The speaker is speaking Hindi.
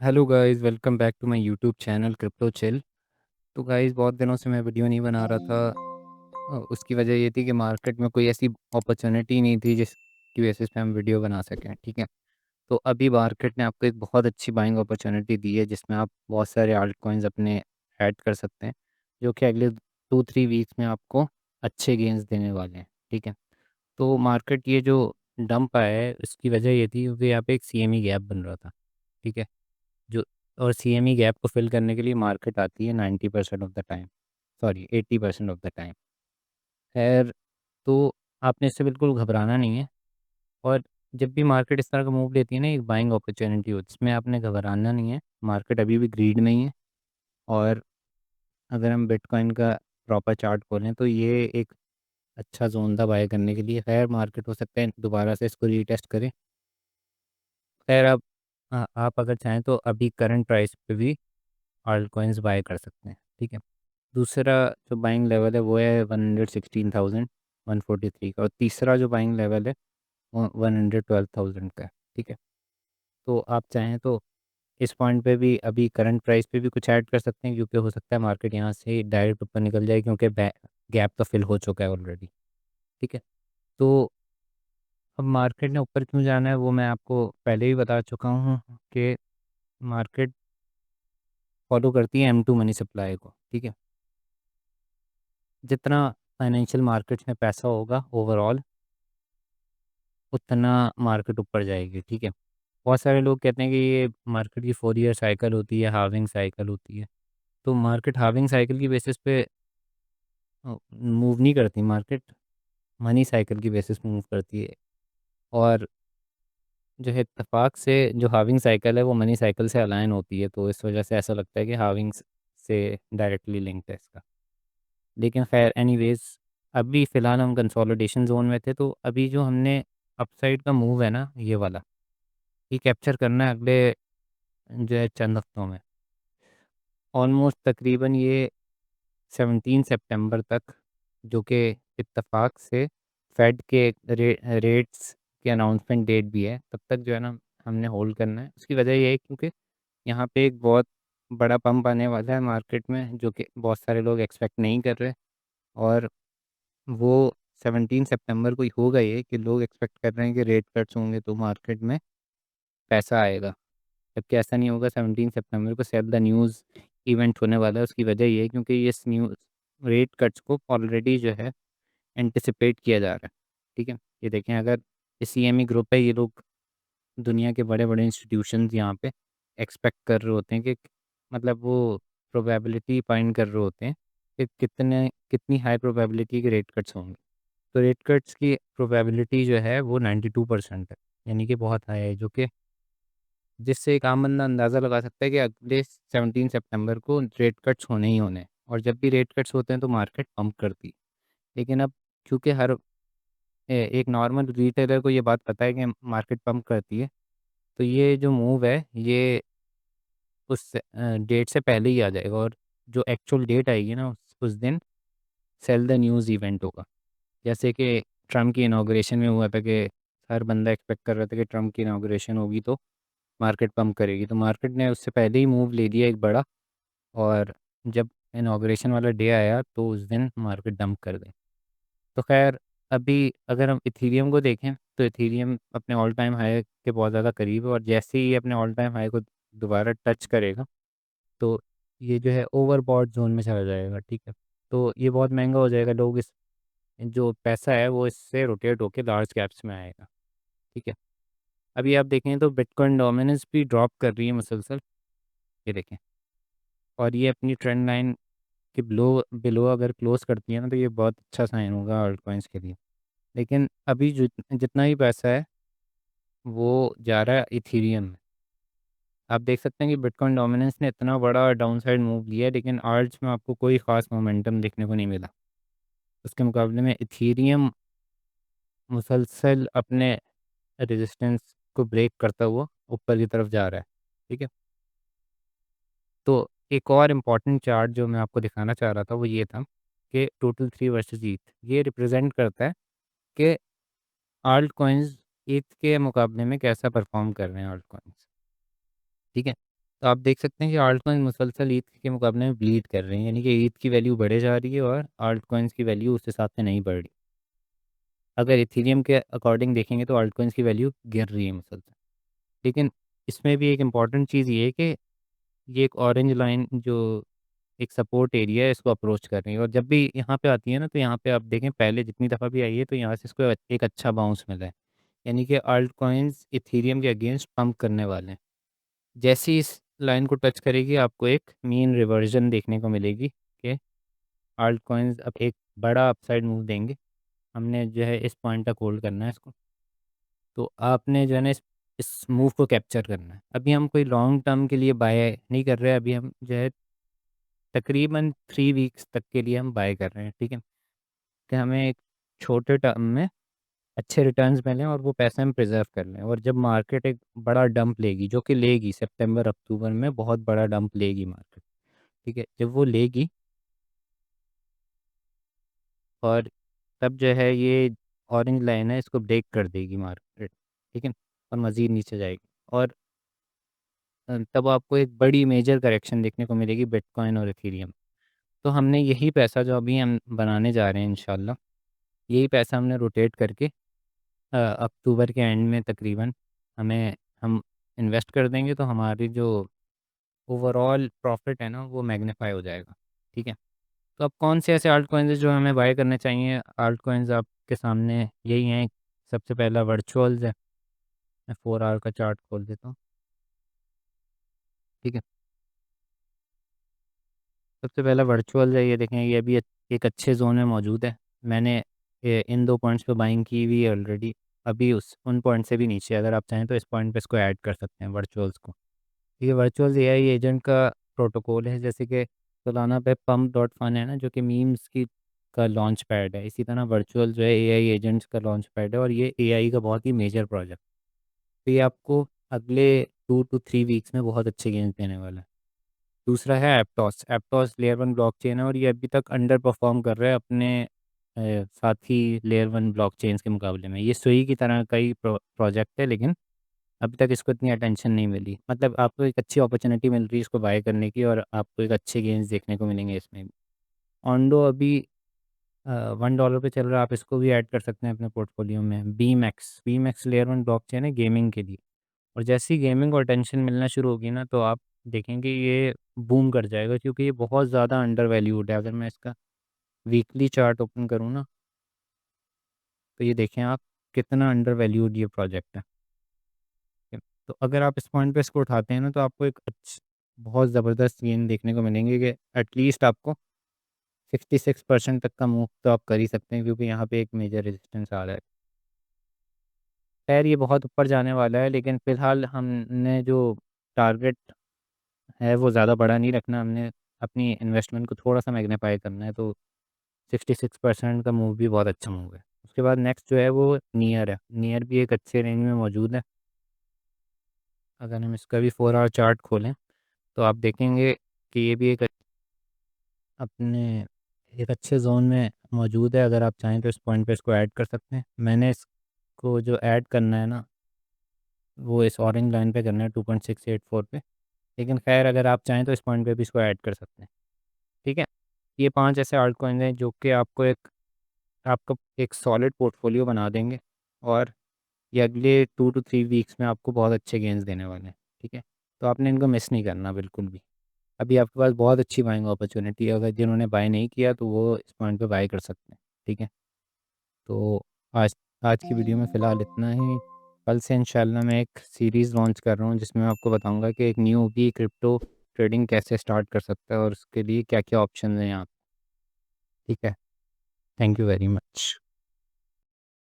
Hello guys, welcome back to my YouTube channel crypto chill. तो गाइस, बहुत दिनों से मैं वीडियो नहीं बना रहा था। उसकी वजह ये थी कि मार्केट में कोई ऐसी अपॉर्चुनिटी नहीं थी जिसकी बेसिस पे हम वीडियो बना सकें। ठीक है। तो अभी मार्केट ने आपको एक बहुत अच्छी बाइंग अपॉर्चुनिटी दी है जिसमें आप बहुत सारे आल्ट कॉइन्स अपने ऐड कर सकते हैं, जो कि अगले 2-3 वीक्स में आपको अच्छे गेंस देने वाले हैं। ठीक है। तो मार्केट ये जो डंप आया है उसकी वजह ये थी क्योंकि यहाँ पे एक CME गैप बन रहा था। ठीक है। जो और CME गैप को फिल करने के लिए मार्केट आती है 90% of the time, sorry 80% of the time. खैर, तो आपने इससे बिल्कुल घबराना नहीं है। और जब भी मार्केट इस तरह का मूव लेती है ना, एक बाइंग अपॉर्चुनिटी हो जिसमें आपने घबराना नहीं है। मार्केट अभी भी ग्रीड में ही है। और अगर हम बिटकॉइन का प्रॉपर चार्ट खोलें तो ये एक अच्छा जोन था बाय करने के लिए। खैर, मार्केट हो सकता है दोबारा से इसको रीटेस्ट करे। खैर, अब आप अगर चाहें तो अभी करंट प्राइस पे भी ऑल्ट कॉइन्स बाय कर सकते हैं। ठीक है। दूसरा जो बाइंग लेवल है वो है 116,143 का, और तीसरा जो बाइंग लेवल है वो 112,000 का है। ठीक है। तो आप चाहें तो इस पॉइंट पे भी अभी करंट प्राइस पे भी कुछ ऐड कर सकते हैं, क्योंकि हो सकता है मार्केट यहाँ से डायरेक्ट ऊपर निकल जाए, क्योंकि गैप तो फिल हो चुका है ऑलरेडी। ठीक है। तो अब मार्केट ने ऊपर क्यों जाना है वो मैं आपको पहले ही बता चुका हूँ कि मार्केट फॉलो करती है M2 मनी सप्लाई को। ठीक है। जितना फाइनेंशियल मार्केट्स में पैसा होगा ओवरऑल, उतना मार्केट ऊपर जाएगी। ठीक है। बहुत सारे लोग कहते हैं कि ये मार्केट की 4 ईयर साइकिल होती है, हार्विंग साइकिल होती है। तो मार्केट हार्विंग साइकिल की बेसिस पे मूव नहीं करती। मार्केट मनी साइकिल की बेसिस पे मूव करती है। और जो है इत्तेफाक से जो हार्विंग साइकिल है वो मनी साइकिल से अलाइन होती है, तो इस वजह से ऐसा लगता है कि हार्विंग से डायरेक्टली लिंक्ड है इसका। लेकिन खैर एनीवेज, अभी फ़िलहाल हम कंसोलिडेशन जोन में थे, तो अभी जो हमने अपसाइड का मूव है ना, ये वाला, ये कैप्चर करना है अगले जो है चंद हफ्तों में। ऑलमोस्ट तकरीबन ये 17 सितंबर तक, जो कि इत्तेफाक से फेड के रेट्स के अनाउंसमेंट डेट भी है, तब तक जो है ना हमने होल्ड करना है। उसकी वजह ये है क्योंकि यहाँ पे एक बहुत बड़ा पंप आने वाला है मार्केट में, जो कि बहुत सारे लोग एक्सपेक्ट नहीं कर रहे। और वो 17 सितंबर को ही होगा ये कि लोग एक्सपेक्ट कर रहे हैं कि रेट कट्स होंगे तो मार्केट में पैसा आएगा। जबकि ऐसा नहीं होगा। 17 सितंबर को सेल द न्यूज़ इवेंट होने वाला है। उसकी वजह ये है क्योंकि इस न्यूज़ रेट कट्स को ऑलरेडी जो है एंटिसिपेट किया जा रहा है। ठीक है। ये देखें, अगर ये CME ग्रुप है, ये लोग दुनिया के बड़े बड़े इंस्टीट्यूशंस यहाँ पे एक्सपेक्ट कर रहे होते हैं कि, मतलब वो प्रोबेबिलिटी फाइंड कर रहे होते हैं कि कितनी हाई प्रोबेबिलिटी के रेट कट्स होंगे। तो रेट कट्स की प्रोबेबिलिटी जो है वो 92% है, यानी कि बहुत हाई है, जो कि जिससे एक आम बंदा अंदाज़ा लगा सकता है कि अगले 17 सितंबर को रेट कट्स होने ही होने हैं। और जब भी रेट कट्स होते हैं तो मार्केट पंप करती है। लेकिन अब चूँकि एक नॉर्मल रिटेलर को ये बात पता है कि मार्केट पंप करती है, तो ये जो मूव है ये उस डेट से पहले ही आ जाएगा। और जो एक्चुअल डेट आएगी ना, उस दिन सेल द न्यूज़ इवेंट होगा। जैसे कि ट्रम्प की इनाग्रेशन में हुआ था कि हर बंदा एक्सपेक्ट कर रहा था कि ट्रम्प की इनाग्रेशन होगी तो मार्केट पंप करेगी। तो मार्केट ने उससे पहले ही मूव ले लिया एक बड़ा। और जब इनाग्रेशन वाला डे आया तो उस दिन मार्केट डंप कर गई। तो खैर, अभी अगर हम इथीरियम को देखें तो इथीरियम अपने ऑल टाइम हाई के बहुत ज़्यादा करीब है, और जैसे ही ये अपने ऑल टाइम हाई को दोबारा टच करेगा तो ये जो है ओवरबॉट जोन में चला जाएगा। ठीक है। तो ये बहुत महंगा हो जाएगा। लोग इस जो पैसा है वो इससे रोटेट होकर लार्ज कैप्स में आएगा। ठीक है। अभी आप देखें तो बिटकॉइन डोमिनेंस भी ड्रॉप कर रही है मुसलसल। ये देखें, और ये अपनी ट्रेंड लाइन के बिलो बिलो अगर क्लोज करती है ना, तो ये बहुत अच्छा साइन होगा ऑल्ट कॉइन्स के लिए। लेकिन अभी जितना ही पैसा है वो जा रहा है इथीरियम में। आप देख सकते हैं कि बिटकॉइन डोमिनेंस ने इतना बड़ा डाउनसाइड मूव लिया है, लेकिन आर्च में आपको कोई ख़ास मोमेंटम देखने को नहीं मिला। उसके मुकाबले में इथीरियम मुसलसल अपने रेजिस्टेंस को ब्रेक करता हुआ ऊपर की तरफ जा रहा है। ठीक है। तो एक और इम्पॉर्टेंट चार्ट जो मैं आपको दिखाना चाह रहा था वो ये था कि टोटल 3 वर्सेस ईथ, ये रिप्रेजेंट करता है कि आल्ट कॉइन्स ईथ के मुकाबले में कैसा परफॉर्म कर रहे हैं आल्ट कॉइन्स। ठीक है। तो आप देख सकते हैं कि आल्ट कॉइन मुसलसल ईथ के मुकाबले में ब्लीड कर रहे हैं, यानी कि ईथ की वैल्यू बढ़े जा रही है और आल्ट कॉइन्स की वैल्यू उस हिसाब से नहीं बढ़ रही। अगर इथेरियम के अकॉर्डिंग देखेंगे तो आल्ट कॉइन्स की वैल्यू गिर रही है मुसलसल। लेकिन इसमें भी एक इम्पॉर्टेंट चीज़ ये है कि ये एक ऑरेंज लाइन जो एक सपोर्ट एरिया है इसको अप्रोच कर रही है, और जब भी यहाँ पे आती है ना तो यहाँ पे आप देखें पहले जितनी दफ़ा भी आई है तो यहाँ से इसको एक अच्छा बाउंस मिला है, यानी कि आल्ट कॉइन्स इथेरियम के अगेंस्ट पंप करने वाले हैं। जैसे ही इस लाइन को टच करेगी आपको एक मीन रिवर्जन देखने को मिलेगी कि आल्ट कॉइन्स अब एक बड़ा अपसाइड मूव देंगे। हमने जो है इस पॉइंट तक होल्ड करना है इसको। तो आपने जो है ना इस मूव को कैप्चर करना है। अभी हम कोई लॉन्ग टर्म के लिए बाय नहीं कर रहे हैं, अभी हम जो है तकरीबन 3 वीक्स तक के लिए हम बाय कर रहे हैं, ठीक है? कि हमें एक छोटे टर्म में अच्छे रिटर्न्स मिलें और वो पैसे हम प्रिजर्व कर लें, और जब मार्केट एक बड़ा डंप लेगी, जो कि लेगी सितंबर अक्टूबर में बहुत बड़ा डंप लेगी मार्केट, ठीक है? जब वो लेगी और तब जो है ये ऑरेंज लाइन है इसको ब्रेक कर देगी मार्केट, ठीक है? और मज़ीद नीचे जाएगी, और तब आपको एक बड़ी मेजर करेक्शन देखने को मिलेगी बिटकॉइन और इथेरियम। तो हमने यही पैसा जो अभी हम बनाने जा रहे हैं इंशाल्लाह, यही पैसा हमने रोटेट करके अक्टूबर के एंड में तकरीबन हमें हम इन्वेस्ट कर देंगे, तो हमारी जो ओवरऑल प्रॉफिट है ना वो मैग्नीफाई हो जाएगा, ठीक है? तो अब कौन से ऐसे आल्ट कॉइन्स जो हमें बाय करने चाहिए? आल्ट कॉइन्स आपके सामने यही हैं। सबसे पहला वर्चुअल्स है। मैं 4 आवर का चार्ट खोल देता हूँ, ठीक है? सबसे पहला वर्चुअल है, ये देखें ये अभी एक अच्छे जोन में मौजूद है। मैंने इन 2 पॉइंट्स पे बाइंग की हुई है ऑलरेडी। अभी उस उन पॉइंट से भी नीचे, अगर आप चाहें तो इस पॉइंट पे इसको ऐड कर सकते हैं वर्चुअल्स को। ये वर्चुअल्स एआई एजेंट का प्रोटोकॉल है, जैसे कि सोलाना पे पम्प डॉट फन है ना, जो कि मीम्स की का लॉन्च पैड है, इसी तरह वर्चुअल जो है एआई एजेंट्स का लॉन्च पैड है, और ये एआई का बहुत ही मेजर प्रोजेक्ट। तो ये आपको अगले 2 to 3 वीक्स में बहुत अच्छे गेंस देने वाला है। दूसरा है एप्टॉस। एप्टॉस लेयर वन ब्लॉकचेन है, और ये अभी तक अंडर परफॉर्म कर रहा है अपने साथी लेयर वन ब्लॉकचेन्स के मुकाबले में। ये सुई की तरह का ही प्रोजेक्ट है, लेकिन अभी तक इसको इतनी अटेंशन नहीं मिली। मतलब आपको एक अच्छी अपॉर्चुनिटी मिल रही है इसको बाय करने की, और आपको एक अच्छे गेंस देखने को मिलेंगे इसमें भी। ऑन्डो अभी $1 पे चल रहा है, आप इसको भी ऐड कर सकते हैं अपने पोर्टफोलियो में। B max layer one blockchain है गेमिंग के लिए, और जैसे ही गेमिंग को अटेंशन मिलना शुरू होगी ना तो आप देखेंगे ये बूम कर जाएगा, क्योंकि ये बहुत ज़्यादा अंडर वैल्यूड है। अगर मैं इसका वीकली चार्ट ओपन करूँ ना तो ये देखें आप कितना अंडर वैल्यूड ये प्रोजेक्ट है। तो अगर आप इस पॉइंट पे इसको उठाते हैं ना तो आपको एक बहुत ज़बरदस्त गेन देखने को मिलेंगे कि एटलीस्ट आपको 66% तक का मूव तो आप कर ही सकते हैं, क्योंकि यहाँ पे एक मेजर रेजिस्टेंस आ रहा है। खैर ये बहुत ऊपर जाने वाला है, लेकिन फ़िलहाल हमने जो टारगेट है वो ज़्यादा बड़ा नहीं रखना, हमने अपनी इन्वेस्टमेंट को थोड़ा सा मैग्नीफाई करना है। तो 66% का मूव भी बहुत अच्छा मूव है। उसके बाद नेक्स्ट जो है वो नियर है। नियर भी एक अच्छे रेंज में मौजूद है। अगर हम इसका भी 4 आवर चार्ट खोलें तो आप देखेंगे कि ये भी अपने एक अच्छे जोन में मौजूद है। अगर आप चाहें तो इस पॉइंट पे इसको ऐड कर सकते हैं। मैंने इसको जो ऐड करना है ना वो इस ऑरेंज लाइन पे करना है 2.684 पे, लेकिन खैर अगर आप चाहें तो इस पॉइंट पे भी इसको ऐड कर सकते हैं, ठीक है? ये 5 ऐसे आल्ट कॉइन हैं जो कि आपका एक सॉलिड पोर्टफोलियो बना देंगे, और ये अगले 2 to 3 वीक्स में आपको बहुत अच्छे गेंस देने वाले हैं, ठीक है? तो आपने इनको मिस नहीं करना बिल्कुल भी। अभी आपके पास बहुत अच्छी बाइंग अपॉर्चुनिटी है, अगर जिन्होंने बाय नहीं किया तो वो इस पॉइंट पे बाय कर सकते हैं, ठीक है? तो आज आज की वीडियो में फ़िलहाल इतना ही। कल से इंशाल्लाह मैं एक सीरीज़ लॉन्च कर रहा हूँ जिसमें मैं आपको बताऊँगा कि एक न्यू भी क्रिप्टो ट्रेडिंग कैसे स्टार्ट कर सकता है और उसके लिए क्या-क्या ऑप्शन हैं यहाँ, ठीक है? Thank you very much.